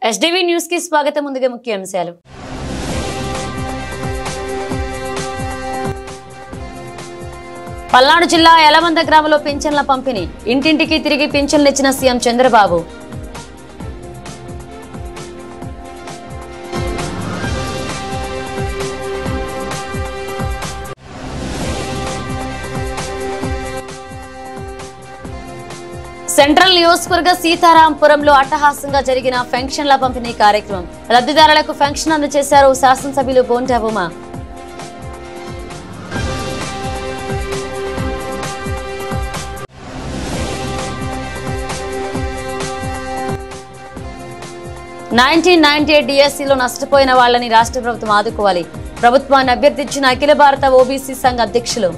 SDV news కి స్వాగతం. ముందుగా ముఖ్యాంశాలు. పల్నాడు జిల్లా యలమంద గ్రామంలో పింఛన్ల పంపిణీ. ఇంటింటికి తిరిగి పింఛన్లు ఇచ్చిన సీఎం చంద్రబాబు. సెంట్రల్ నియోజకవర్గ సీతారాంపురంలో అట్టహాసంగా జరిగిన పెన్షన్ల పంపిణీ కార్యక్రమం. లబ్ధిదారులకు పెన్షన్ అందజేశారు శాసనసభ్యులు బోండా ఉమ. డిఎస్సీలో నష్టపోయిన వాళ్లని రాష్ట్ర ప్రభుత్వం ఆదుకోవాలి. ప్రభుత్వాన్ని అభ్యర్థించిన అఖిల భారత ఓబీసీ సంఘ అధ్యక్షులు.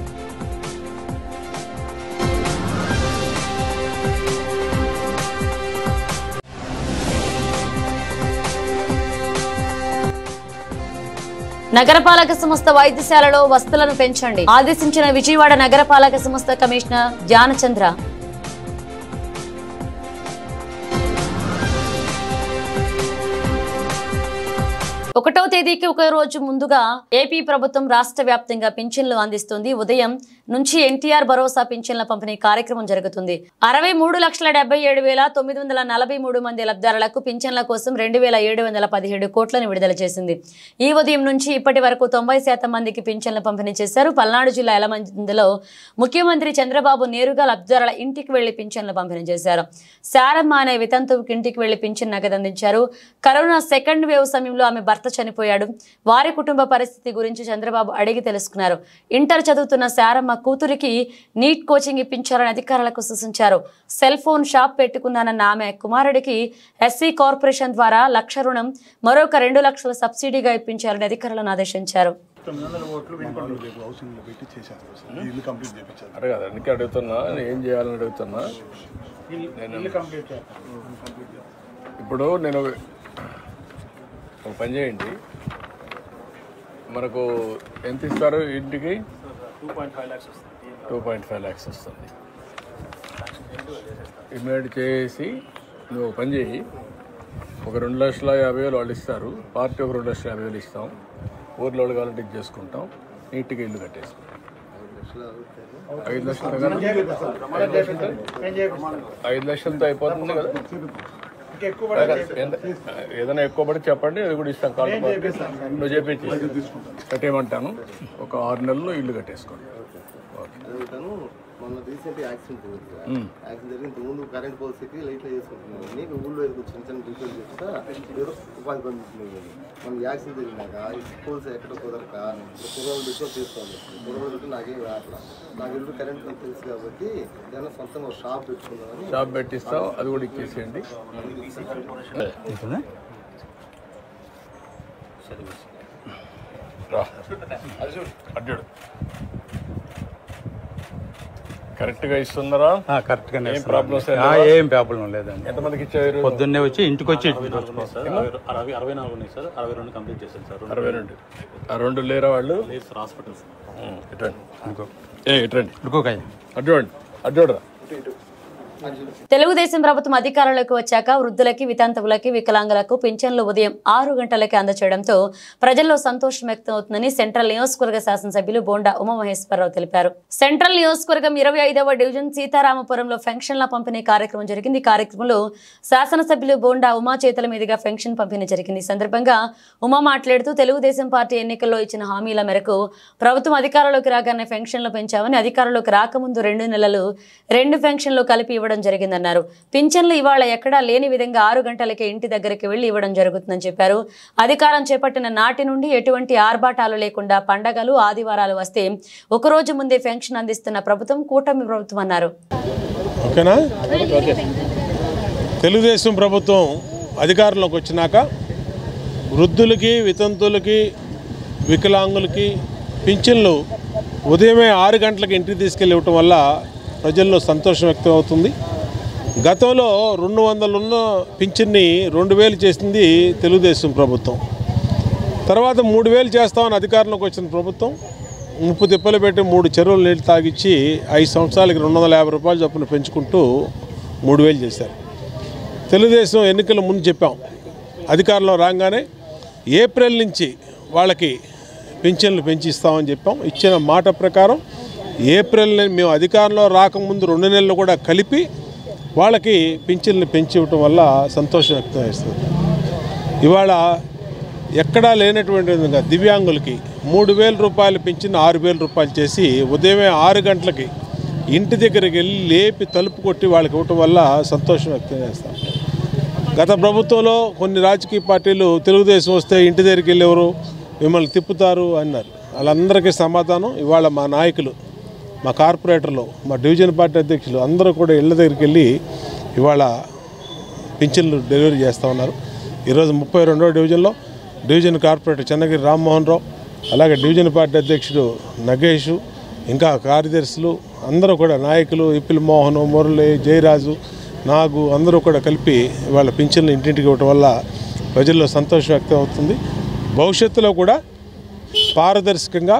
నగరపాలక సంస్థ వైద్యశాలలో వసతులను పెంచండి ఆదేశించిన విజయవాడ నగరపాలక సంస్థ కమిషనర్ ధ్యానచంద్ర. ఒకటో తేదీకి ఒక రోజు ముందుగా ఏపీ ప్రభుత్వం రాష్ట్ర వ్యాప్తంగా పింఛన్లు అందిస్తుంది. ఉదయం నుంచి ఎన్టీఆర్ భరోసా పింఛన్ల పంపిణీ కార్యక్రమం జరుగుతుంది. 63,77,943 మంది లబ్ధిదారులకు పింఛన్ల కోసం 2,717 కోట్లను విడుదల చేసింది. ఈ ఉదయం నుంచి ఇప్పటి వరకు 90% మందికి పింఛన్ల పంపిణీ చేశారు. పల్నాడు జిల్లా యలమందలో ముఖ్యమంత్రి చంద్రబాబు నేరుగా లబ్ధిదారుల ఇంటికి వెళ్లి పింఛన్ల పంపిణీ చేశారు. శారమ్మ అనే వితంతువుకి ఇంటికి వెళ్లి పింఛన్ నగదు అందించారు. కరోనా సెకండ్ వేవ్ సమయంలో ఆమె భర్త చనిపోయాడు. వారి కుటుంబ పరిస్థితి గురించి చంద్రబాబు అడిగి తెలుసుకున్నారు. ఇంటర్ చదువుతున్న శారమ్మ కూతురికి నీట్ కోచింగ్ ఇప్పించాలని అధికారులకు సూచించారు. సెల్ ఫోన్ షాప్ పెట్టుకున్నానన్న ఆమె కుమారుడికి ఎస్సీ కార్పొరేషన్ ద్వారా 1,00,000 రుణం, మరొక 2 లక్షల సబ్సిడీగా ఇప్పించాలని అధికారులను ఆదేశించారు. ఇప్పుడు నేను ఒక పని చేయండి, మనకు ఎంత ఇస్తారు ఇంటికి? 2.5 lakhs వస్తుంది. ఇమీడియట్ చేసి నువ్వు ఒక పని చేయి, ఒక 2,50,000 వాళ్ళు ఇస్తారు, పార్టీ ఒక 2,50,000 ఇస్తాం, ఊర్లో కావాలంటే ఇది చేసుకుంటాం, నీట్గా ఇల్లు కట్టేసుకుంటాం. 5 లక్షలతో అయిపోతుంది కదా. ఏదైనా ఎక్కువ పడి చెప్పండి, అది కూడా ఇస్తాం. కాల్ నువ్వు చెప్పించి కట్టేయమంటాను. ఒక 6 నెలల్లో ఇల్లు కట్టేసుకోండి. మొన్న రీసెంట్ యాక్సిడెంట్ జరిగిన ముందు కరెంట్ పోల్స్కి లైట్లో చేసుకుంటున్నాను. నీకు ఊళ్ళో చిన్న చిన్న డీటెయిల్ చెప్తా ఉపాధి పొందుతున్నాయి. మన యాక్సిడెంట్ జరిగినాక పోల్స్ ఎక్కడ కుదరక కుర్రోలు పెట్టి తీసుకోవాలి. కుర్రోలు పెట్టి నాకేం రావట్లా. నాకు ఇల్లు కరెంట్ తెలుసు కాబట్టి ఏదైనా సొంతంగా ఒక షాప్ పెట్టుకుందామని. షాప్ పెట్టిస్తాం, అది కూడా ఇచ్చేసేయండి. అడ్డాడు కరెక్ట్గా ఇస్తున్నారా? కరెక్ట్గా ఏం ప్రాబ్లమ్ లేదండి. ఎంతమందికి ఇచ్చారు? పొద్దున్నే వచ్చి ఇంటికి వచ్చి 64 ఉన్నాయి సార్. 62 కంప్లీట్ చేశారు సార్. 62. ఆ 2 లేరా వాళ్ళు? హాస్పిటల్స్ అడ్డోడరా. తెలుగుదేశం ప్రభుత్వం అధికారంలోకి వచ్చాక వృద్ధులకి, వితంతువులకి, వికలాంగులకు పింఛన్లు ఉదయం 6 గంటలకి అందచేయడంతో ప్రజల్లో సంతోషం వ్యక్తం అవుతుందని సెంట్రల్ నియోజకవర్గ శాసనసభ్యులు బోండా ఉమామహేశ్వరరావు తెలిపారు. సెంట్రల్ నియోజకవర్గం 25వ డివిజన్ సీతారామపురంలో పెన్షన్ల పంపిణీ కార్యక్రమం జరిగింది. ఈ కార్యక్రమంలో శాసనసభ్యులు బోండా ఉమా చేతుల మీదుగా పెన్షన్ పంపిణీ జరిగింది. ఈ సందర్భంగా ఉమా మాట్లాడుతూ తెలుగుదేశం పార్టీ ఎన్నికల్లో ఇచ్చిన హామీల మేరకు ప్రభుత్వం అధికారంలోకి రాగానే పెన్షన్లు పెంచామని, అధికారంలోకి రాకముందు 2 నెలలు 2 పెన్షన్లు కలిపి ఇవ్వడం జరిగిందన్నారు. పింఛన్లు ఇవాళ ఎక్కడా లేని విధంగా 6 గంటలకే ఇంటి దగ్గరికి వెళ్లి ఇవ్వడం జరుగుతుందని చెప్పారు. అధికారం చేపట్టిన నాటి నుండి ఎటువంటి ఆర్భాటాలు లేకుండా పండగలు, ఆదివారాలు వస్తే ఒకరోజు ముందే పెన్షన్ అందిస్తున్న ప్రభుత్వం కూటమి ప్రభుత్వం అన్నారు. తెలుగుదేశం ప్రభుత్వం అధికారంలోకి వచ్చినాక వృద్ధులకి, వితంతులకి, వికలాంగులకి పింఛన్లు ఉదయమే 6 గంటలకు ఇంటికి తీసుకెళ్ళి ఇవ్వటం వల్ల ప్రజల్లో సంతోషం వ్యక్తం అవుతుంది. గతంలో 200 ఉన్న పింఛన్ని 2,000 చేసింది తెలుగుదేశం ప్రభుత్వం. తర్వాత 3,000 చేస్తామని అధికారంలోకి వచ్చిన ప్రభుత్వం 30 తిప్పలు పెట్టి 3 చెరువులు నీళ్ళు తాగిచ్చి 5 సంవత్సరాలకి 250 రూపాయలు చొప్పున పెంచుకుంటూ 3,000 చేశారు. తెలుగుదేశం ఎన్నికల ముందు చెప్పాం అధికారంలో రాగానే ఏప్రిల్ నుంచి వాళ్ళకి పింఛన్లు పెంచి ఇస్తామని చెప్పాం. ఇచ్చిన మాట ప్రకారం ఏప్రిల్ మేము అధికారంలో రాకముందు 2 నెలలు కూడా కలిపి వాళ్ళకి పింఛన్లు పెంచి ఇవ్వటం వల్ల సంతోషం వ్యక్తం చేస్తుంది. ఇవాళ ఎక్కడా లేనటువంటి విధంగా దివ్యాంగులకి 3,000 రూపాయలు పింఛన్ 6,000 రూపాయలు చేసి ఉదయమే 6 గంటలకి ఇంటి దగ్గరికి వెళ్ళి లేపి తలుపు కొట్టి వాళ్ళకి ఇవ్వటం వల్ల సంతోషం వ్యక్తం చేస్తాం. గత ప్రభుత్వంలో కొన్ని రాజకీయ పార్టీలు తెలుగుదేశం వస్తే ఇంటి దగ్గరికి వెళ్ళి ఎవరు మిమ్మల్ని తిప్పుతారు అన్నారు. వాళ్ళందరికీ సమాధానం ఇవాళ మా నాయకులు, మా కార్పొరేటర్లు, మా డివిజన్ పార్టీ అధ్యక్షులు అందరూ కూడా ఇళ్ళ దగ్గరికి వెళ్ళి ఇవాళ పింఛన్లు డెలివరీ చేస్తూ ఉన్నారు. ఈరోజు 32వ డివిజన్లో డివిజన్ కార్పొరేటర్ చెన్నగిరి రామ్మోహన్ రావు, అలాగే డివిజన్ పార్టీ అధ్యక్షుడు నగేష్, ఇంకా కార్యదర్శులు అందరూ కూడా నాయకులు ఇప్పిల్ మోహన్, మురళి, జయరాజు, నాగు అందరూ కూడా కలిపి ఇవాళ పింఛన్లు ఇంటింటికి ఇవ్వటం వల్ల ప్రజల్లో సంతోషం వ్యక్తం అవుతుంది. భవిష్యత్తులో కూడా పారదర్శకంగా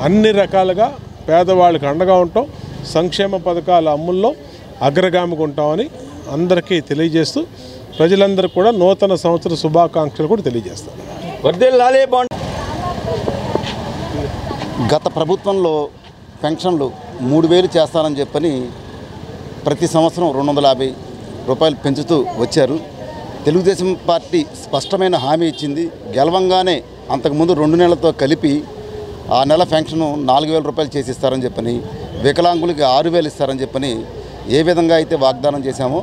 అన్ని రకాలుగా పేదవాళ్ళకి అండగా ఉంటాం, సంక్షేమ పథకాల అమల్లో అగ్రగామిగా ఉంటామని అందరికీ తెలియజేస్తూ ప్రజలందరూ కూడా నూతన సంవత్సర శుభాకాంక్షలు కూడా తెలియజేస్తారు. గత ప్రభుత్వంలో పెన్షన్లు 3,000 చేస్తానని చెప్పని ప్రతి సంవత్సరం 250 రూపాయలు పెంచుతూ వచ్చారు. తెలుగుదేశం పార్టీ స్పష్టమైన హామీ ఇచ్చింది. గెలవంగానే అంతకుముందు 2 నెలలతో కలిపి ఆ నెల పెన్షన్ 4,000 రూపాయలు చేసి ఇస్తారని చెప్పని, వికలాంగులకి 6,000 ఇస్తారని చెప్పని ఏ విధంగా అయితే వాగ్దానం చేశామో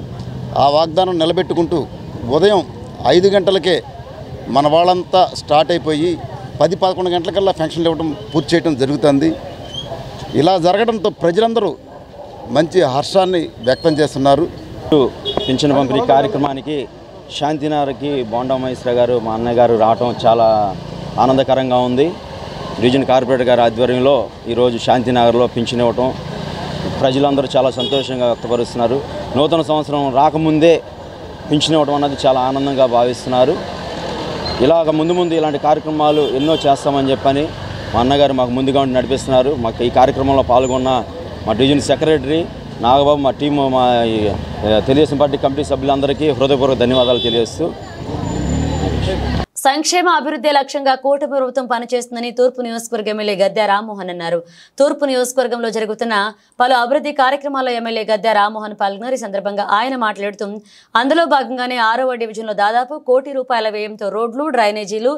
ఆ వాగ్దానం నిలబెట్టుకుంటూ ఉదయం 5 గంటలకే మన వాళ్ళంతా స్టార్ట్ అయిపోయి 10-11 గంటలకల్లా పెన్షన్లు ఇవ్వడం పూర్తి చేయడం జరుగుతుంది. ఇలా జరగడంతో ప్రజలందరూ మంచి హర్షాన్ని వ్యక్తం చేస్తున్నారు. పింఛన్ పంపిణీ కార్యక్రమానికి శాంతినగర్కి బోండా మహేశ్వర గారు, మా అన్నయ్య గారు రావడం చాలా ఆనందకరంగా ఉంది. డివిజన్ కార్పొరేటర్ గారి ఆధ్వర్యంలో ఈరోజు శాంతినగర్లో పింఛన్ ఇవ్వటం ప్రజలందరూ చాలా సంతోషంగా వ్యక్తపరుస్తున్నారు. నూతన సంవత్సరం రాకముందే పింఛన్ ఇవ్వడం అన్నది చాలా ఆనందంగా భావిస్తున్నారు. ఇలాగ ముందు ఇలాంటి కార్యక్రమాలు ఎన్నో చేస్తామని చెప్పని మా అన్నగారు మాకు ముందుగా ఉండి నడిపిస్తున్నారు. మాకు ఈ కార్యక్రమంలో పాల్గొన్న మా డివిజన్ సెక్రటరీ నాగబాబు, మా టీము, మా తెలుగుదేశం పార్టీ కమిటీ సభ్యులందరికీ హృదయపూర్వక ధన్యవాదాలు తెలియజేస్తూ సంక్షేమ అభివృద్ధి లక్ష్యంగా కూటమి ప్రభుత్వం పనిచేస్తుందని తూర్పు నియోజకవర్గ ఎమ్మెల్యే గద్దె రామ్మోహన్ అన్నారు. తూర్పు నియోజకవర్గంలో జరుగుతున్న పలు అభివృద్ధి కార్యక్రమాల్లో ఎమ్మెల్యే గద్దె రామ్మోహన్ పాల్గొన్నారు. ఈ సందర్భంగా ఆయన మాట్లాడుతూ అందులో భాగంగానే 6వ డివిజన్లో దాదాపు ₹1,00,00,000 వ్యయంతో రోడ్లు, డ్రైనేజీలు,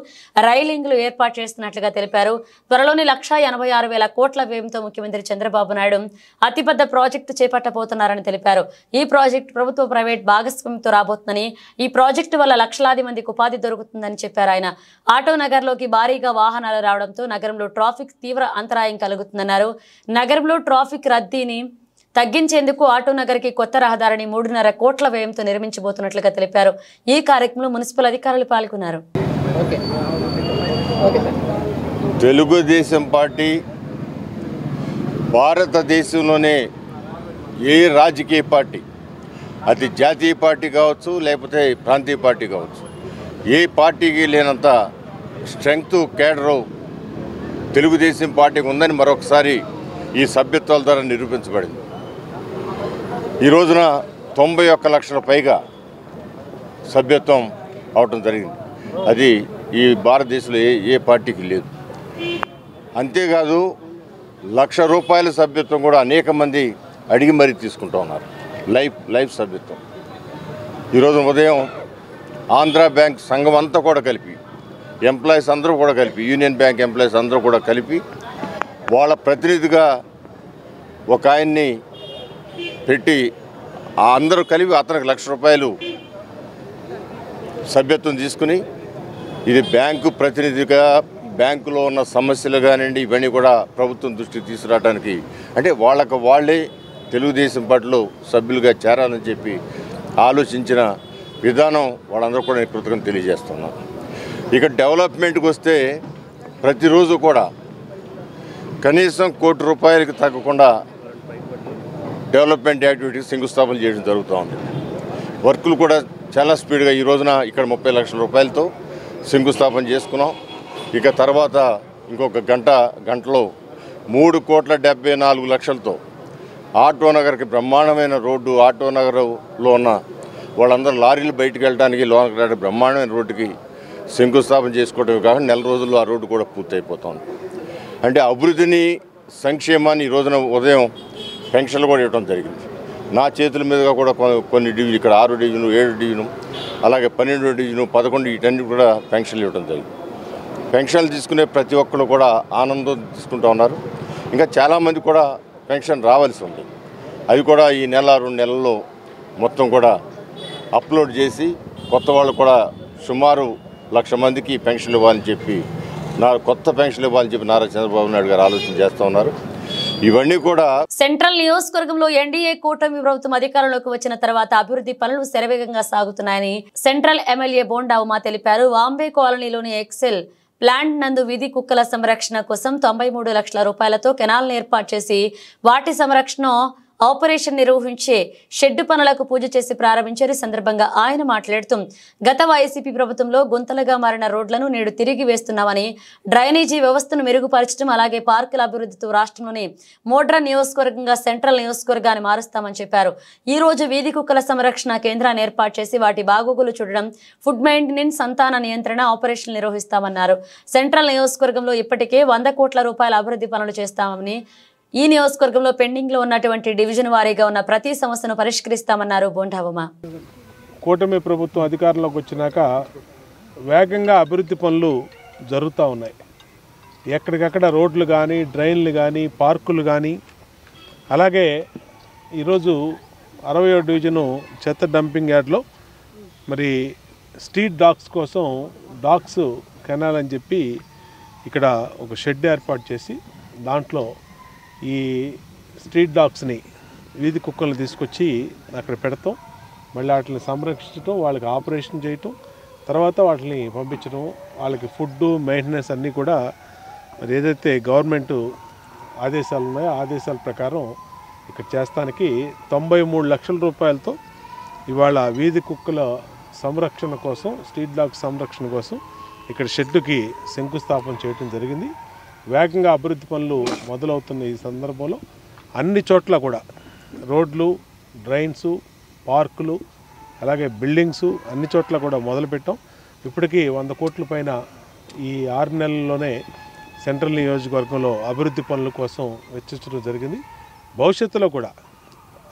రైలింగ్లు ఏర్పాటు చేస్తున్నట్లుగా తెలిపారు. త్వరలోనే 1,86,000 కోట్ల వ్యయంతో ముఖ్యమంత్రి చంద్రబాబు నాయుడు అతిపెద్ద ప్రాజెక్టు చేపట్టబోతున్నారని తెలిపారు. ఈ ప్రాజెక్టు ప్రభుత్వ ప్రైవేట్ భాగస్వామ్యంతో రాబోతుందని, ఈ ప్రాజెక్టు వల్ల లక్షలాది మందికి ఉపాధి దొరుకుతుందని చెప్పారు. ఆయన ఆటో నగర్లోకి భారీగా వాహనాలు రావడంతో నగరంలో ట్రాఫిక్ తీవ్ర అంతరాయం కలుగుతుందన్నారు. నగరంలో ట్రాఫిక్ రద్దీని తగ్గించేందుకు ఆటో నగర్కి కొత్త రహదారిని 3.5 కోట్ల వ్యయంతో నిర్మించబోతున్నట్లుగా తెలిపారు. ఈ కార్యక్రమంలో మున్సిపల్ అధికారులు పాల్గొన్నారు. తెలుగుదేశం పార్టీ భారతదేశంలోనే ఏ రాజకీయ పార్టీ, అది జాతీయ పార్టీ కావచ్చు లేకపోతే ప్రాంతీయ పార్టీ కావచ్చు, ఏ పార్టీకి లేనంత స్ట్రెంగ్త్, కేడరు తెలుగుదేశం పార్టీకి ఉందని మరొకసారి ఈ సభ్యత్వాల ద్వారా నిరూపించబడింది. ఈ రోజున 91 లక్షల పైగా సభ్యత్వం అవటం జరిగింది. అది ఈ భారతదేశంలో ఏ పార్టీకి లేదు. అంతేకాదు ₹1,00,000 సభ్యత్వం కూడా అనేక మంది అడిగి మరీ తీసుకుంటూ ఉన్నారు. లైఫ్ సభ్యత్వం. ఈరోజు ఉదయం ఆంధ్ర బ్యాంక్ సంఘం అంతా కూడా కలిపి, ఎంప్లాయీస్ అందరూ కూడా కలిపి, యూనియన్ బ్యాంక్ ఎంప్లాయీస్ అందరూ కూడా కలిపి వాళ్ళ ప్రతినిధిగా ఒక ఆయన్ని పెట్టి అందరూ కలిపి అతనికి ₹1,00,000 సభ్యత్వం తీసుకుని, ఇది బ్యాంకు ప్రతినిధిగా బ్యాంకులో ఉన్న సమస్యలు కానివ్వండి ఇవన్నీ కూడా ప్రభుత్వం దృష్టికి తీసుకురావడానికి, అంటే వాళ్ళే తెలుగుదేశం పార్టీలో సభ్యులుగా చేరాలని చెప్పి ఆలోచించిన విధానం వాళ్ళందరూ కూడా నేను కృతజ్ఞతలు తెలియజేస్తున్నాను. ఇక డెవలప్మెంట్కి వస్తే ప్రతిరోజు కూడా కనీసం ₹1,00,00,000 తగ్గకుండా డెవలప్మెంట్ యాక్టివిటీస్ శంకుస్థాపన చేయడం జరుగుతూ ఉంది. వర్కులు కూడా చాలా స్పీడ్గా ఈ రోజున ఇక్కడ ₹30 లక్షలతో శంకుస్థాపన చేసుకున్నాం. ఇక తర్వాత ఇంకొక గంటలో 3,74,00,000తో ఆటో నగర్కి బ్రహ్మాండమైన రోడ్డు, ఆటో నగర్లో ఉన్న వాళ్ళందరూ లారీలు బయటకు వెళ్ళడానికి లోనకి రావడానికి బ్రహ్మాండమైన రోడ్డుకి శంకుస్థాపన చేసుకోవడమే కాకుండా నెల రోజుల్లో ఆ రోడ్డు కూడా పూర్తయిపోతుంది. అంటే అభివృద్ధిని సంక్షేమాన్ని ఈ రోజున ఉదయం పెన్షన్లు కూడా ఇవ్వడం జరిగింది. నా చేతుల మీదుగా కూడా కొన్ని డివిజన్, ఇక్కడ 6 డివిజను, 7 డివిజను, అలాగే 12 డివిజను, 11 వీటన్ని కూడా పెన్షన్లు ఇవ్వడం జరిగింది. పెన్షన్లు తీసుకునే ప్రతి ఒక్కరు కూడా ఆనందం తీసుకుంటూ ఉన్నారు. ఇంకా చాలామంది కూడా పెన్షన్ రావాల్సి ఉంది. అవి కూడా ఈ నెల 2 నెలల్లో మొత్తం కూడా అప్లోడ్ చేసి కొత్త వాళ్ళు కూడా సుమారు 1,00,000 మందికి పెన్షన్లు ఇవ్వాలని చెప్పి కొత్త పెన్షన్లు ఇవ్వాలని చెప్పి నారా చంద్రబాబు నాయుడు గారు ఆలోచన చేస్తూ ఉన్నారు. ఇవన్నీ కూడా సెంట్రల్ నియోజకవర్గంలో ఎన్డీఏ కూటమి ప్రభుత్వం అధికారంలోకి వచ్చిన తర్వాత అభివృద్ధి పనులు శరవేగంగా సాగుతున్నాయని సెంట్రల్ ఎమ్మెల్యే బోండా ఉమా తెలిపారు. వాంబే కాలనీలోని ఎక్సెల్ ప్లాంట్ నందు వీధి కుక్కల సంరక్షణ కోసం 93 లక్షల రూపాయలతో కెనాల్ను ఏర్పాటు చేసి వాటి సంరక్షణ ఆపరేషన్ నిర్వహించే షెడ్డు పనులకు పూజ చేసి ప్రారంభించారు. సందర్భంగా ఆయన మాట్లాడుతూ గత వైసీపీ ప్రభుత్వంలో గుంతలుగా మారిన రోడ్లను నేడు తిరిగి వేస్తున్నామని, డ్రైనేజీ వ్యవస్థను మెరుగుపరచడం, అలాగే పార్కుల అభివృద్ధితో రాష్ట్రంలోని మోడ్రన్ నియోజకవర్గంగా సెంట్రల్ నియోజకవర్గాన్ని మారుస్తామని చెప్పారు. ఈ రోజు వీధి కుక్కల సంరక్షణ కేంద్రాన్ని ఏర్పాటు చేసి వాటి బాగోగులు చూడడం, ఫుడ్ మెయింటెనెన్స్, సంతాన నియంత్రణ ఆపరేషన్లు నిర్వహిస్తామన్నారు. సెంట్రల్ నియోజకవర్గంలో ఇప్పటికే 100 కోట్ల రూపాయల అభివృద్ధి పనులు చేస్తామని, ఈ నియోజకవర్గంలో పెండింగ్ లో ఉన్నటువంటి డివిజన్ వారీగా ఉన్న ప్రతి సమస్యను పరిష్కరిస్తామన్నారు బోండా ఉమా. కూటమి ప్రభుత్వం అధికారంలోకి వచ్చినాక వేగంగా అభివృద్ధి పనులు జరుగుతూ ఉన్నాయి. ఎక్కడికక్కడ రోడ్లు కానీ, డ్రైన్లు కానీ, పార్కులు కానీ, అలాగే ఈరోజు 60వ డివిజను చెత్త డంపింగ్ యార్డ్లో మరి స్ట్రీట్ డాగ్స్ కోసం డాగ్స్ కెనాల్ అని చెప్పి ఇక్కడ ఒక షెడ్ ఏర్పాటు చేసి దాంట్లో ఈ స్ట్రీట్ డాగ్స్ని, వీధి కుక్కల్ని తీసుకొచ్చి అక్కడ పెడతాం, మళ్ళీ వాటిని సంరక్షించడం, వాళ్ళకి ఆపరేషన్ చేయటం, తర్వాత వాటిని పంపించడం, వాళ్ళకి ఫుడ్ మెయింటెనెన్స్ అన్నీ కూడా మరి ఏదైతే గవర్నమెంట్ ఆదేశాలు ఉన్నాయో ఆదేశాల ప్రకారం ఇక్కడ చేస్తానికి 93 లక్షల రూపాయలతో ఇవాళ వీధి కుక్కల సంరక్షణ కోసం, స్ట్రీట్ డాగ్ సంరక్షణ కోసం ఇక్కడ షెడ్డుకి శంకుస్థాపన చేయడం జరిగింది. వేగంగా అభివృద్ధి పనులు మొదలవుతున్న ఈ సందర్భంలో అన్ని చోట్ల కూడా రోడ్లు, డ్రైన్స్, పార్కులు, అలాగే బిల్డింగ్స్ అన్ని చోట్ల కూడా మొదలుపెట్టాం. ఇప్పటికీ 100 కోట్ల పైన ఈ 6 నెలల్లోనే సెంట్రల్ నియోజకవర్గంలో అభివృద్ధి పనుల కోసం వెచ్చించడం జరిగింది. భవిష్యత్తులో కూడా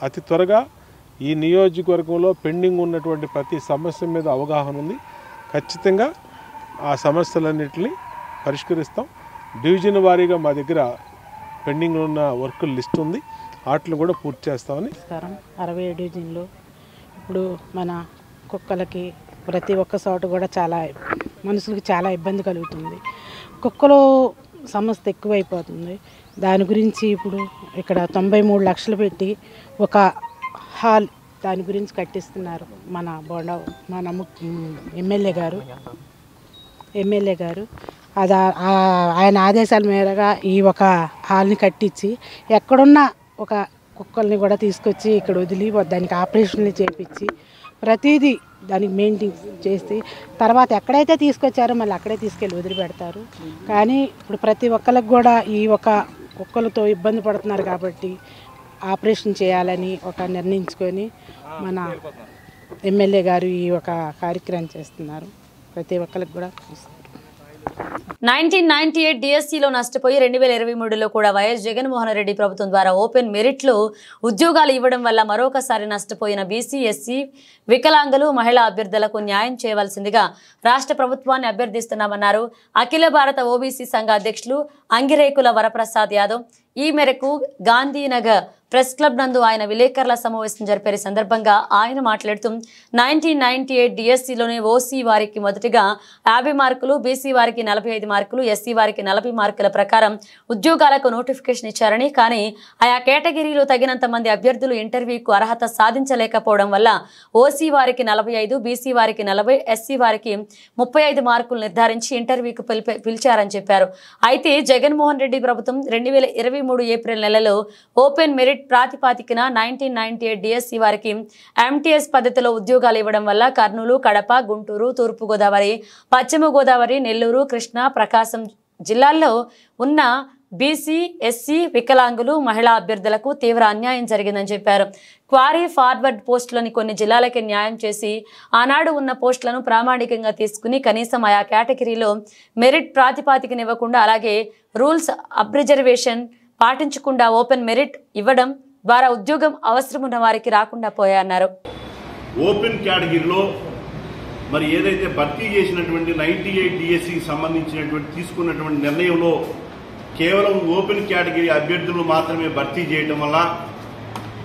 అతి త్వరగా ఈ నియోజకవర్గంలో పెండింగ్ ఉన్నటువంటి ప్రతి సమస్య మీద అవగాహన ఉంది. ఖచ్చితంగా ఆ సమస్యలన్నింటినీ పరిష్కరిస్తాం. డివిజన్ వారీగా మా దగ్గర పెండింగ్ ఉన్న వర్కుల లిస్ట్ ఉంది, వాటిని కూడా పూర్తి చేస్తామని. 60 డివిజన్లో ఇప్పుడు మన కుక్కలకి ప్రతి ఒక్క చోట కూడా చాలా మనుషులకి చాలా ఇబ్బంది కలుగుతుంది. కుక్కలు సమస్య ఎక్కువైపోతుంది. దాని గురించి ఇప్పుడు ఇక్కడ 93 లక్షలు పెట్టి ఒక హాల్ దాని గురించి కట్టిస్తున్నారు మన బోండా, మన ఎమ్మెల్యే గారు. అది ఆయన ఆదేశాల మేరగా ఈ ఒక హాల్ని కట్టించి ఎక్కడున్న ఒక కుక్కల్ని కూడా తీసుకొచ్చి ఇక్కడ వదిలి దానికి ఆపరేషన్లు చేయించి ప్రతిదీ దానికి మెయింటైన్ చేసి తర్వాత ఎక్కడైతే తీసుకొచ్చారో మళ్ళీ అక్కడే తీసుకెళ్ళి వదిలిపెడతారు. కానీ ఇప్పుడు ప్రతి ఒక్కరికి కూడా ఈ ఒక కుక్కలతో ఇబ్బంది పడుతున్నారు కాబట్టి ఆపరేషన్ చేయాలని ఒక నిర్ణయించుకొని మన ఎమ్మెల్యే గారు ఈ ఒక కార్యక్రమం చేస్తున్నారు. ప్రతి ఒక్కరికి కూడా 1998 డిఎస్సిలో నష్టపోయి 2023లో కూడా వైఎస్ జగన్మోహన్ రెడ్డి ప్రభుత్వం ద్వారా ఓపెన్ మెరిట్లో ఉద్యోగాలు ఇవ్వడం వల్ల మరొకసారి నష్టపోయిన బీసీ, ఎస్సీ, వికలాంగులు, మహిళా అభ్యర్థులకు న్యాయం చేయవలసిందిగా రాష్ట్ర ప్రభుత్వాన్ని అభ్యర్థిస్తున్నామన్నారు అఖిల భారత ఓబీసీ సంఘ అధ్యక్షులు అంగిరేకుల వరప్రసాద్ యాదవ్. ఈ మేరకు గాంధీనగర్ ప్రెస్ క్లబ్ నందు ఆయన విలేకరుల సమావేశం జరిపే సందర్భంగా ఆయన మాట్లాడుతూ 1998 డిఎస్సిలోనే ఓసీ వారికి మొదటిగా 50 మార్కులు, బీసీ వారికి 45 మార్కులు, ఎస్సీ వారికి 40 మార్కుల ప్రకారం ఉద్యోగాలకు నోటిఫికేషన్ ఇచ్చారని, కానీ ఆయా కేటగిరీలో తగినంత మంది అభ్యర్థులు ఇంటర్వ్యూకు అర్హత సాధించలేకపోవడం వల్ల ఓసీ వారికి 45, బీసీ వారికి 40, ఎస్సీ వారికి 35 మార్కులు నిర్ధారించి ఇంటర్వ్యూకు పిలిచారని చెప్పారు. అయితే జగన్మోహన్ రెడ్డి ప్రభుత్వం 2023 ఏప్రిల్ నెలలో ఓపెన్ మెరిట్ ప్రాతిపాదికన 1998 డిఎస్సి వారికి ఎంటీఎస్ పద్ధతిలో ఉద్యోగాలు ఇవ్వడం వల్ల కర్నూలు, కడప, గుంటూరు, తూర్పు గోదావరి, పశ్చిమ గోదావరి, నెల్లూరు, కృష్ణా, ప్రకాశం జిల్లాల్లో ఉన్న బీసీ, ఎస్సీ, వికలాంగులు, మహిళా అభ్యర్థులకు తీవ్ర అన్యాయం జరిగిందని చెప్పారు. క్వారీ ఫార్వర్డ్ పోస్టులని కొన్ని జిల్లాలకి న్యాయం చేసి ఆనాడు ఉన్న పోస్టులను ప్రామాణికంగా తీసుకుని కనీసం ఆయా కేటగిరీలో మెరిట్ ప్రాతిపాదికనివ్వకుండా అలాగే రూల్స్ అబ్రిజర్వేషన్ పాటించకుండా ఓపెన్ మెరిట్ ఇవ్వడం ద్వారా ఉద్యోగం అవసరం ఉన్న వారికి రాకుండా పోయాయన్నారు. ఓపెన్ కేటగిరీలో మరి ఏదైతే భర్తీ చేసినటువంటి 98 డిఎస్సికి సంబంధించినటువంటి తీసుకున్నటువంటి నిర్ణయంలో కేవలం ఓపెన్ కేటగిరీ అభ్యర్థులు మాత్రమే భర్తీ చేయటం వల్ల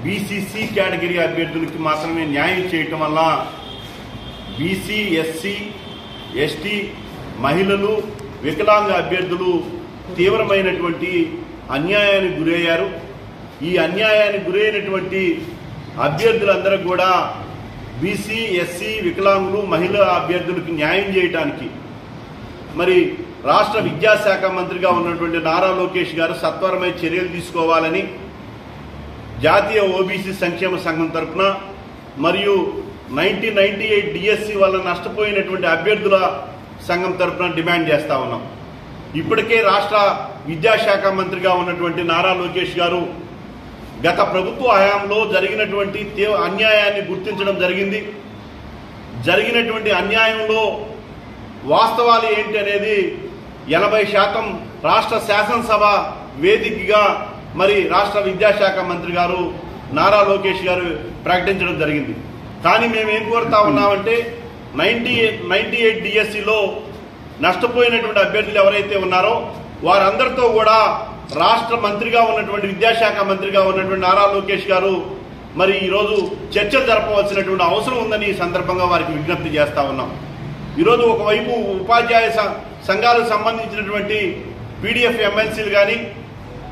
బీసీసీ కేటగిరీ అభ్యర్థులకి మాత్రమే న్యాయం చేయటం వల్ల బీసీ, ఎస్సీ, ఎస్టీ, మహిళలు, వికలాంగ అభ్యర్థులు తీవ్రమైనటువంటి అన్యాయానికి గురయ్యారు. ఈ అన్యాయానికి గురైనటువంటి అభ్యర్థులందరూ కూడా బీసీ, ఎస్సీ, వికలాంగులు, మహిళా అభ్యర్థులకు న్యాయం చేయడానికి మరి రాష్ట్ర విద్యాశాఖ మంత్రిగా ఉన్నటువంటి నారా లోకేష్ గారు సత్వరమైన చర్యలు తీసుకోవాలని జాతీయ ఓబీసీ సంక్షేమ సంఘం తరఫున మరియు 1998 డిఎస్సి వల్ల నష్టపోయినటువంటి అభ్యర్థుల సంఘం తరఫున డిమాండ్ చేస్తా ఉన్నాం. ఇప్పటికే రాష్ట్ర విద్యాశాఖ మంత్రిగా ఉన్నటువంటి నారా లోకేష్ గారు గత ప్రభుత్వ హయాంలో జరిగినటువంటి అన్యాయాన్ని గుర్తించడం జరిగింది. జరిగినటువంటి అన్యాయంలో వాస్తవాలు ఏంటి అనేది 80% రాష్ట్ర శాసనసభ వేదికగా మరి రాష్ట్ర విద్యాశాఖ మంత్రి గారు నారా లోకేష్ గారు ప్రకటించడం జరిగింది. కానీ మేము ఏం కోరుతా ఉన్నామంటే 98 డిఎస్సిలో నష్టపోయినటువంటి అభ్యర్థులు ఎవరైతే ఉన్నారో వారందరితో కూడా రాష్ట్ర మంత్రిగా ఉన్నటువంటి విద్యాశాఖ మంత్రిగా ఉన్నటువంటి నారా లోకేష్ గారు మరి ఈరోజు చర్చలు జరపవలసినటువంటి అవసరం ఉందని ఈ సందర్భంగా వారికి విజ్ఞప్తి చేస్తా ఉన్నాం. ఈరోజు ఒకవైపు ఉపాధ్యాయ సంఘాలకు సంబంధించినటువంటి పీడీఎఫ్ ఎమ్మెల్సీలు కానీ,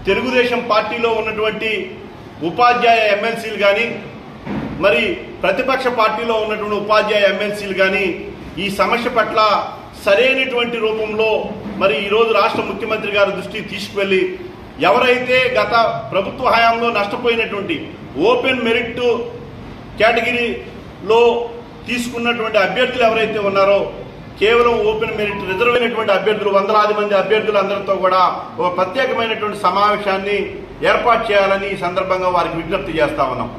తెలుగుదేశం పార్టీలో ఉన్నటువంటి ఉపాధ్యాయ ఎమ్మెల్సీలు కానీ, మరి ప్రతిపక్ష పార్టీలో ఉన్నటువంటి ఉపాధ్యాయ ఎమ్మెల్సీలు కానీ ఈ సమస్య పట్ల సరైనటువంటి రూపంలో మరి ఈరోజు రాష్ట్ర ముఖ్యమంత్రి గారి దృష్టికి తీసుకువెళ్లి ఎవరైతే గత ప్రభుత్వ హయాంలో నష్టపోయినటువంటి ఓపెన్ మెరిట్ కేటగిరీలో తీసుకున్నటువంటి అభ్యర్థులు ఎవరైతే ఉన్నారో కేవలం ఓపెన్ మెరిట్ రిజర్వ్ అయినటువంటి అభ్యర్థులు వందలాది మంది అభ్యర్థులందరితో కూడా ఒక ప్రత్యేకమైనటువంటి సమావేశాన్ని ఏర్పాటు చేయాలని ఈ సందర్భంగా వారికి విజ్ఞప్తి చేస్తా ఉన్నాం.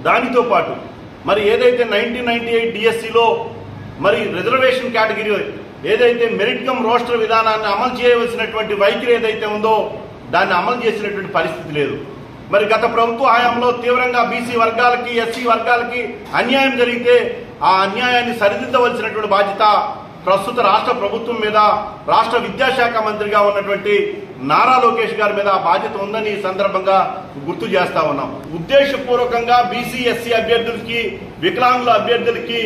దానితో పాటు మరి ఏదైతే 1998 డిఎస్సిలో మరి రిజర్వేషన్ కేటగిరీ ఏదైతే మెరిట్ కమ్ రోస్టర్ విధానాన్ని అమలు చేయవలసినటువంటి వైఖరి ఏదైతే ఉందో దాన్ని అమలు చేసినటువంటి పరిస్థితి లేదు. మరి గత ప్రభుత్వ హయాంలో తీవ్రంగా బీసీ వర్గాలకి, ఎస్సీ వర్గాలకి అన్యాయం జరిగితే ఆ అన్యాయాన్ని సరిదిద్దవలసినటువంటి బాధ్యత ప్రస్తుత రాష్ట్ర ప్రభుత్వం మీద, రాష్ట్ర విద్యాశాఖ మంత్రిగా ఉన్నటువంటి నారా లోకేష్ గారి మీద ఆ బాధ్యత ఉందని ఈ సందర్భంగా గుర్తు చేస్తా ఉన్నాం. ఉద్దేశపూర్వకంగా బీసీ, ఎస్సీ అభ్యర్థులకి, వికలాంగుల అభ్యర్థులకి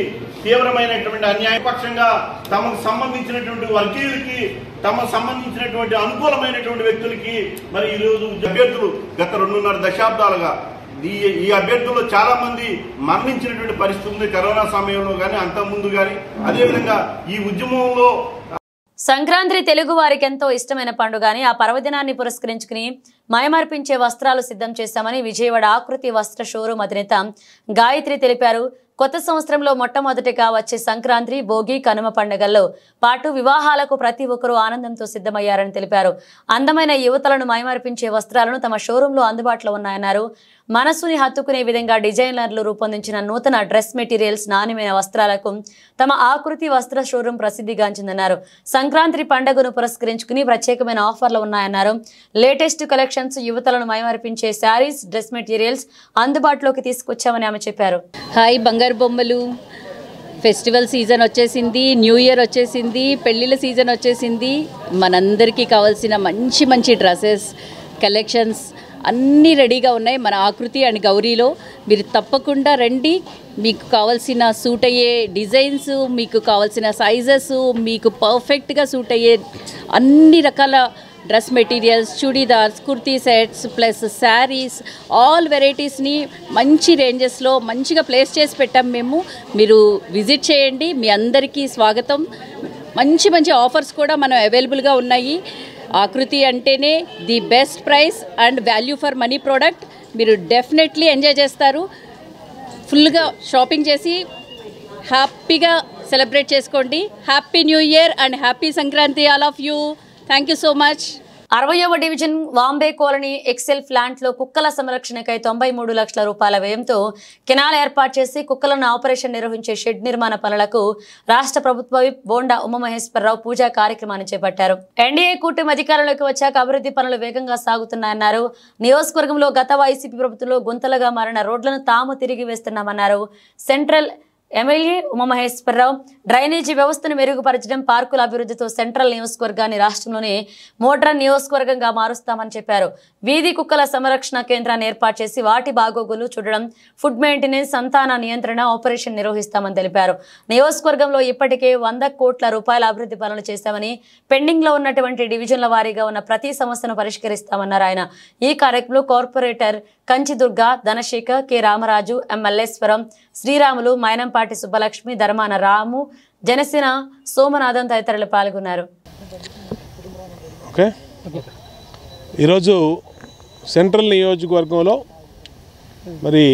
తీవ్రమైనటువంటి అన్యాయపక్షంగా తమకు సంబంధించినటువంటి వర్గీయులకి, తమకు సంబంధించినటువంటి అనుకూలమైనటువంటి వ్యక్తులకి మరి ఈరోజు అభ్యర్థులు గత 2.5 దశాబ్దాలుగా ఈ అభ్యర్థుల్లో చాలా మంది మరణించినటువంటి పరిస్థితి ఉంది. కరోనా సమయంలో కానీ, అంతకుముందు కానీ. అదేవిధంగా ఈ ఉద్యమంలో సంక్రాంతి తెలుగు వారికి ఎంతో ఇష్టమైన పండుగ అని ఆ పర్వదినాన్ని పురస్కరించుకుని మైమర్పించే వస్త్రాలు సిద్ధం చేశామని విజయవాడ ఆకృతి వస్త్ర షోరూం అధినేత గాయత్రి తెలిపారు. కొత్త సంవత్సరంలో మొట్టమొదటిగా వచ్చే సంక్రాంతి, భోగి, కనుమ పండుగల్లో పాటు వివాహాలకు ప్రతి ఒక్కరూ ఆనందంతో సిద్ధమయ్యారని తెలిపారు. అందమైన యువతలను మైమర్పించే వస్త్రాలను తమ షోరూంలో అందుబాటులో ఉన్నాయన్నారు. మనసుని హత్తుకునే విధంగా డిజైనర్లు రూపొందించిన నూతన డ్రెస్ మెటీరియల్స్, నాణ్యమైన వస్త్రాలకు తమ ఆకృతి వస్త్ర షోరూం ప్రసిద్ధిగాంచిందన్నారు. సంక్రాంతి పండుగను పురస్కరించుకుని ప్రత్యేకమైన ఆఫర్లు ఉన్నాయన్నారు. లేటెస్ట్ కలెక్షన్స్, యువతలను మైమర్పించే శారీస్, డ్రెస్ మెటీరియల్స్ అందుబాటులోకి తీసుకొచ్చామని ఆమె చెప్పారు. హాయ్ బంగారు బొమ్మలు, ఫెస్టివల్ సీజన్ వచ్చేసింది, న్యూ ఇయర్ వచ్చేసింది, పెళ్ళిళ్ళ సీజన్ వచ్చేసింది. మనందరికీ కావాల్సిన మంచి మంచి డ్రెస్సెస్ కలెక్షన్స్ అన్నీ రెడీగా ఉన్నాయి మన ఆకృతి అండ్ గౌరీలో. మీరు తప్పకుండా రండి. మీకు కావాల్సిన సూట్ అయ్యే డిజైన్స్, మీకు కావాల్సిన సైజెస్, మీకు పర్ఫెక్ట్గా సూట్ అయ్యే అన్ని రకాల dress materials, churidars, kurti sets plus saris, all వెరైటీస్ని మంచి రేంజెస్లో మంచిగా ప్లేస్ చేసి పెట్టాం మేము. మీరు విజిట్ చేయండి. మీ అందరికీ స్వాగతం. మంచి మంచి ఆఫర్స్ కూడా మనం అవైలబుల్గా ఉన్నాయి. ఆకృతి అంటేనే the best price and value for money product. మీరు డెఫినెట్లీ ఎంజాయ్ చేస్తారు. ఫుల్గా షాపింగ్ చేసి హ్యాపీగా సెలబ్రేట్ చేసుకోండి. Happy new year and happy Sankranti all of you. Thank you so much. 60వ division Vambay colony excel plant లో కుక్కల సంరక్షణకై 93 లక్షల రూపాయల వ్యయంతో కెనాల్ ఏర్పాటు చేసి కుక్కలను ఆపరేషన్ నిర్వహించే షెడ్ నిర్మాణ పనులకు రాష్ట్ర ప్రభుత్వ విప్ బోండా ఉమామహేశ్వరరావు పూజా కార్యక్రమాన్ని చేపట్టారు. ఎన్డీఏ కూటమి అధికారంలోకి వచ్చాక అభివృద్ధి పనులు వేగంగా సాగుతున్నాయన్నారు. నియోజకవర్గంలో గత వైసీపీ ప్రభుత్వంలో గుంతలుగా మారిన రోడ్లను తాము తిరిగి వేస్తున్నామన్నారు. సెంట్రల్ ఎమ్మెల్యే ఉమామహేశ్వరరావు డ్రైనేజీ వ్యవస్థను మెరుగుపరచడం, పార్కుల అభివృద్ధితో సెంట్రల్ నియోజకవర్గాన్ని రాష్ట్రంలోనే మోడ్రన్ నియోజకవర్గంగా మారుస్తామని చెప్పారు. వీధి కుక్కల సంరక్షణ కేంద్రాన్ని ఏర్పాటు చేసి వాటి బాగోగులు చూడడం, ఫుడ్ మెయింటెనెన్స్, సంతాన నియంత్రణ ఆపరేషన్ నిర్వహిస్తామని తెలిపారు. నియోజకవర్గంలో ఇప్పటికే 100 కోట్ల రూపాయల అభివృద్ధి పనులు చేశామని, పెండింగ్ లో ఉన్నటువంటి డివిజన్ల వారీగా ఉన్న ప్రతి సమస్యను పరిష్కరిస్తామన్నారు ఆయన. ఈ కార్యక్రమంలో కార్పొరేటర్ కంచిదుర్గ, ధనశేఖర్, కె రామరాజు, మల్లేశ్వరం, శ్రీరాములు, మైనంపాటి సుబ్బలక్ష్మి, ధర్మాన రాము, జనసేన సోమనాథన్ తదితరులు పాల్గొన్నారు. ఓకే, ఈరోజు సెంట్రల్ నియోజకవర్గంలో మరి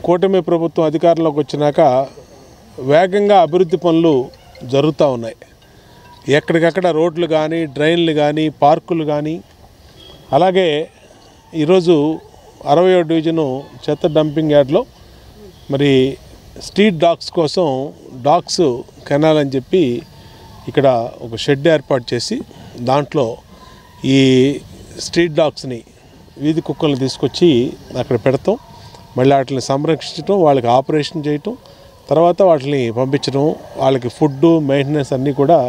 కూటమి ప్రభుత్వం అధికారంలోకి వచ్చినాక వేగంగా అభివృద్ధి పనులు జరుగుతూ ఉన్నాయి. ఎక్కడికక్కడ రోడ్లు కానీ, డ్రైన్లు కానీ, పార్కులు కానీ, అలాగే ఈరోజు 60వ డివిజను చెత్త డంపింగ్ యార్డ్లో మరి స్ట్రీట్ డాగ్స్ కోసం డాగ్స్ కెనాల్ అని చెప్పి ఇక్కడ ఒక షెడ్ ఏర్పాటు చేసి దాంట్లో ఈ స్ట్రీట్ డాగ్స్ని, వీధి కుక్కల్ని తీసుకొచ్చి అక్కడ పెడతాం. మళ్ళీ వాటిని సంరక్షించడం, వాళ్ళకి ఆపరేషన్ చేయటం, తర్వాత వాటిని పంపించడం, వాళ్ళకి ఫుడ్ మెయింటెనెన్స్ అన్నీ కూడా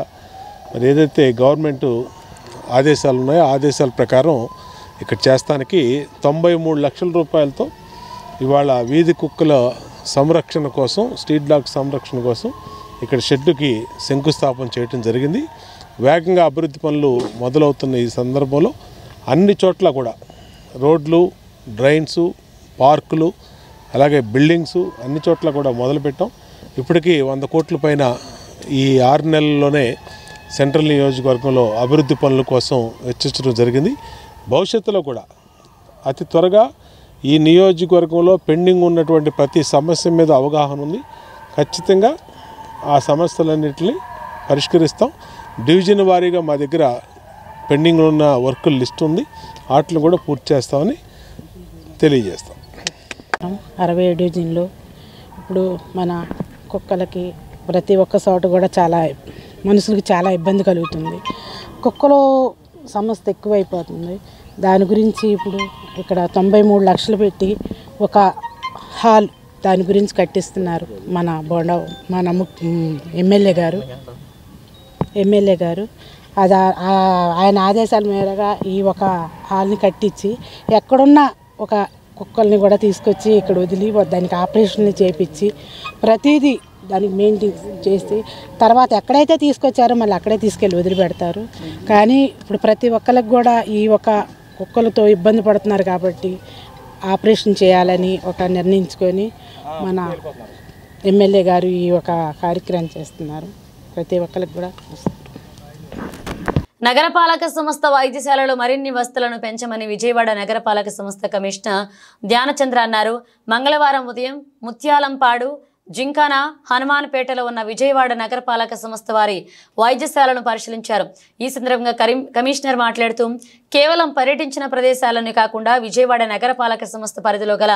మరి ఏదైతే గవర్నమెంట్ ఆదేశాలు ఉన్నాయో ఆదేశాల ప్రకారం ఇక్కడ చేస్తానికి 93 లక్షల రూపాయలతో ఇవాళ వీధి కుక్కల సంరక్షణ కోసం, స్ట్రీట్ డాగ్ సంరక్షణ కోసం ఇక్కడ షెడ్డుకి శంకుస్థాపన చేయడం జరిగింది. వేగంగా అభివృద్ధి పనులు మొదలవుతున్న ఈ సందర్భంలో అన్ని చోట్ల కూడా రోడ్లు, డ్రైన్స్, పార్కులు, అలాగే బిల్డింగ్స్ అన్ని చోట్ల కూడా మొదలుపెట్టాం. ఇప్పటికీ 100 కోట్ల పైన ఈ 6 నెలల్లోనే సెంట్రల్ నియోజకవర్గంలో అభివృద్ధి పనుల కోసం వెచ్చించడం జరిగింది. భవిష్యత్తులో కూడా అతి త్వరగా ఈ నియోజకవర్గంలో పెండింగ్ ఉన్నటువంటి ప్రతి సమస్య మీద అవగాహన ఉంది. ఖచ్చితంగా ఆ సమస్యలన్నింటినీ పరిష్కరిస్తాం. డివిజన్ వారీగా మా దగ్గర పెండింగ్ ఉన్న వర్కుల లిస్ట్ ఉంది, వాటిని కూడా పూర్తి చేస్తామని తెలియజేస్తాం. 60 డివిజన్లో ఇప్పుడు మన కుక్కలకి ప్రతి ఒక్క చోట కూడా చాలా మనుషులకి చాలా ఇబ్బంది కలుగుతుంది. కుక్కలు సమస్య ఎక్కువైపోతుంది. దాని గురించి ఇప్పుడు ఇక్కడ 93 లక్షలు పెట్టి ఒక హాల్ దాని గురించి కట్టిస్తున్నారు మన బోండా, మన ఎమ్మెల్యే గారు. అది ఆయన ఆదేశాల మేరగా ఈ ఒక హాల్ని కట్టించి ఎక్కడున్న ఒక కుక్కల్ని కూడా తీసుకొచ్చి ఇక్కడ వదిలి దానికి ఆపరేషన్లు చేపించి ప్రతిదీ దానికి మెయింటైన్ చేసి తర్వాత ఎక్కడైతే తీసుకొచ్చారో మళ్ళీ అక్కడే తీసుకెళ్ళి వదిలిపెడతారు. కానీ ఇప్పుడు ప్రతి ఒక్కరికి కూడా ఈ ఒక కుక్కలతో ఇబ్బంది పడుతున్నారు కాబట్టి ఆపరేషన్ చేయాలని ఒక నిర్ణయించుకొని మన ఎమ్మెల్యే గారు ఈ ఒక కార్యక్రమం చేస్తున్నారు. ప్రతి ఒక్కరికి కూడా నగరపాలక సంస్థ వైద్యశాలలో మరిన్ని వసతులను పెంచమని విజయవాడ నగరపాలక సంస్థ కమిషనర్ ధ్యానచంద్ర అన్నారు. మంగళవారం ఉదయం ముత్యాలంపాడు, జింకానా, హనుమాన్పేటలో ఉన్న విజయవాడ నగరపాలక సంస్థ వారి వైద్యశాలను పరిశీలించారు. ఈ సందర్భంగా కమిషనర్ మాట్లాడుతూ కేవలం పర్యటించిన ప్రదేశాలను కాకుండా విజయవాడ నగరపాలక సంస్థ పరిధిలో గల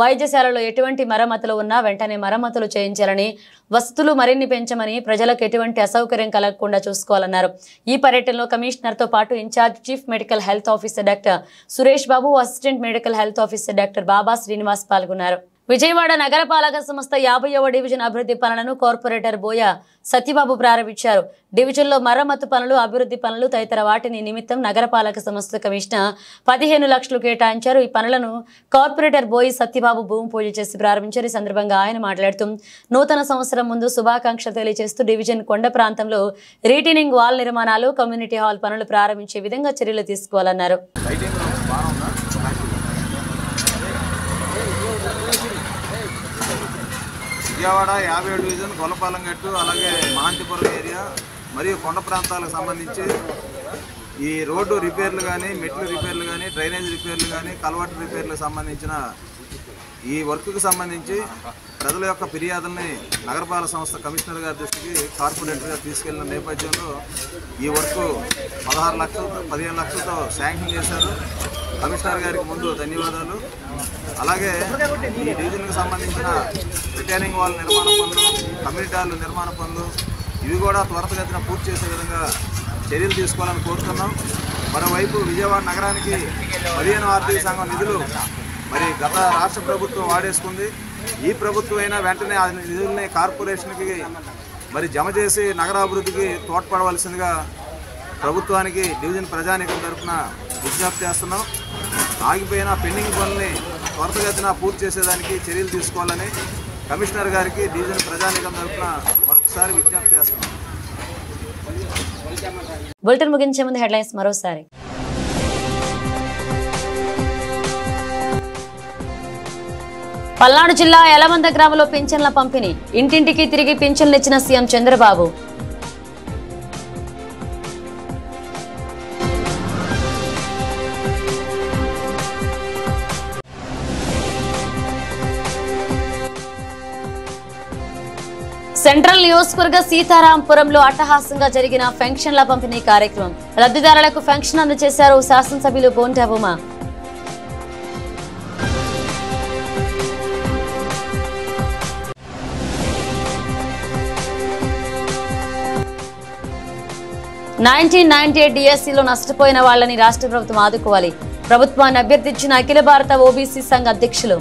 వైద్యశాలలో ఎటువంటి మరమ్మతులు ఉన్నా వెంటనే మరమ్మతులు చేయించాలని, వసతులు మరిన్ని పెంచమని, ప్రజలకు ఎటువంటి అసౌకర్యం కలగకుండా చూసుకోవాలన్నారు. ఈ పర్యటనలో కమిషనర్తో పాటు in charge chief medical health officer doctor Suresh Babu, assistant medical health officer doctor Baba Srinivas పాల్గొన్నారు. విజయవాడ నగరపాలక సంస్థ 50వ డివిజన్ అభివృద్ధి పనులను కార్పొరేటర్ బోయ సత్యబాబు ప్రారంభించారు. డివిజన్లో మరమ్మతు పనులు, అభివృద్ధి పనులు తదితర వాటిని నిమిత్తం నగరపాలక సంస్థ కమిషనర్ 15 లక్షలు కేటాయించారు. ఈ పనులను కార్పొరేటర్ బోయి సత్యబాబు భూమి పూజ చేసి ప్రారంభించారు. ఈ సందర్భంగా ఆయన మాట్లాడుతూ నూతన సంవత్సరం ముందు శుభాకాంక్షలు తెలియజేస్తూ డివిజన్ కొండ ప్రాంతంలో రీటైనింగ్ వాల్ నిర్మాణాలు, కమ్యూనిటీ హాల్ పనులు ప్రారంభించే విధంగా చర్యలు తీసుకోవాలన్నారు. విజయవాడ 50వ డివిజన్ గొల్లపాలెంగట్టు, అలాగే మహాంతిపురం ఏరియా మరియు కొండ ప్రాంతాలకు సంబంధించి ఈ రోడ్డు రిపేర్లు కానీ, మెట్లు రిపేర్లు కానీ, డ్రైనేజ్ రిపేర్లు కానీ, కల్వర్ట్ రిపేర్లకు సంబంధించిన ఈ వర్క్కి సంబంధించి ప్రజల యొక్క ఫిర్యాదుల్ని నగరపాలక సంస్థ కమిషనర్ గారి దృష్టికి కార్పొరేటర్గా తీసుకెళ్లిన నేపథ్యంలో ఈ వర్క్ 15 లక్షలతో శాంక్షన్ చేశారు. కమిషనర్ గారికి ముందు ధన్యవాదాలు. అలాగే ఈ డివిజన్కి సంబంధించిన రిటైనింగ్ వాల్ నిర్మాణ పనులు, కమ్యూనిటీ హాల్ నిర్మాణ పనులు ఇవి కూడా త్వరితగతిన పూర్తి చేసే విధంగా చర్యలు తీసుకోవాలని కోరుతున్నాం. మరోవైపు విజయవాడ నగరానికి 15 ఆర్థిక సంఘం నిధులు మరి గత రాష్ట్ర ప్రభుత్వం వాడేసుకుంది. ఈ ప్రభుత్వం అయినా వెంటనే ఆ నిధుల్ని కార్పొరేషన్కి మరి జమ చేసి నగరాభివృద్ధికి తోడ్పడవలసిందిగా ప్రభుత్వానికి డివిజన్ ప్రజానీకం తరఫున విజ్ఞప్తి చేస్తున్నాం. ఆగిపోయిన పెండింగ్ పనుల్ని త్వరితగతిన పూర్తి చేసేదానికి చర్యలు తీసుకోవాలని కమిషనర్ గారికి డివిజన్ ప్రజానీకం తరఫున మరొకసారి విజ్ఞప్తి చేస్తున్నాం. బులెటిన్ ముగించే ముందు హెడ్లైన్స్ మరోసారి. పల్నాడు జిల్లా యలమంద గ్రామంలో పింఛన్ల పంపిణీ, ఇంటింటికి తిరిగి పింఛన్లు ఇచ్చిన సీఎం చంద్రబాబు. సెంట్రల్ నియోజకవర్గ సీతారాంపురంలో అట్టహాసంగా జరిగిన పెన్షన్ల పంపిణీ కార్యక్రమం. లబ్ధిదారులకు పెన్షన్ అందజేశారు శాసనసభ్యులు బోండా ఉమా. డిఎస్సీలో నష్టపోయిన వాళ్లని రాష్ట్ర ప్రభుత్వం ఆదుకోవాలి. ప్రభుత్వాన్ని అభ్యర్థించిన అఖిల భారత ఓబీసీ సంఘ అధ్యక్షులు.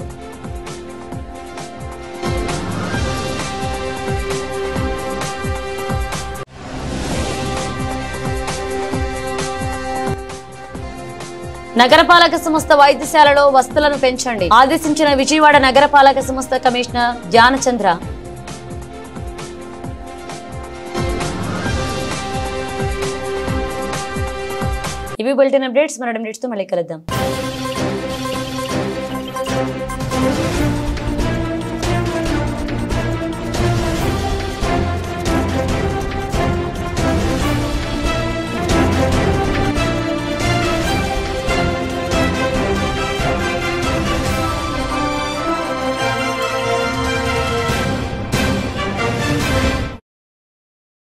నగరపాలక సంస్థ వైద్యశాలలో వసతులను పెంచండి ఆదేశించిన విజయవాడ నగరపాలక సంస్థ కమిషనర్ ధ్యానచంద్ర. ఇవి బులెటిన్ అప్డేట్స్. మరో అప్డేట్స్ తో మళ్ళీ కలుద్దాం.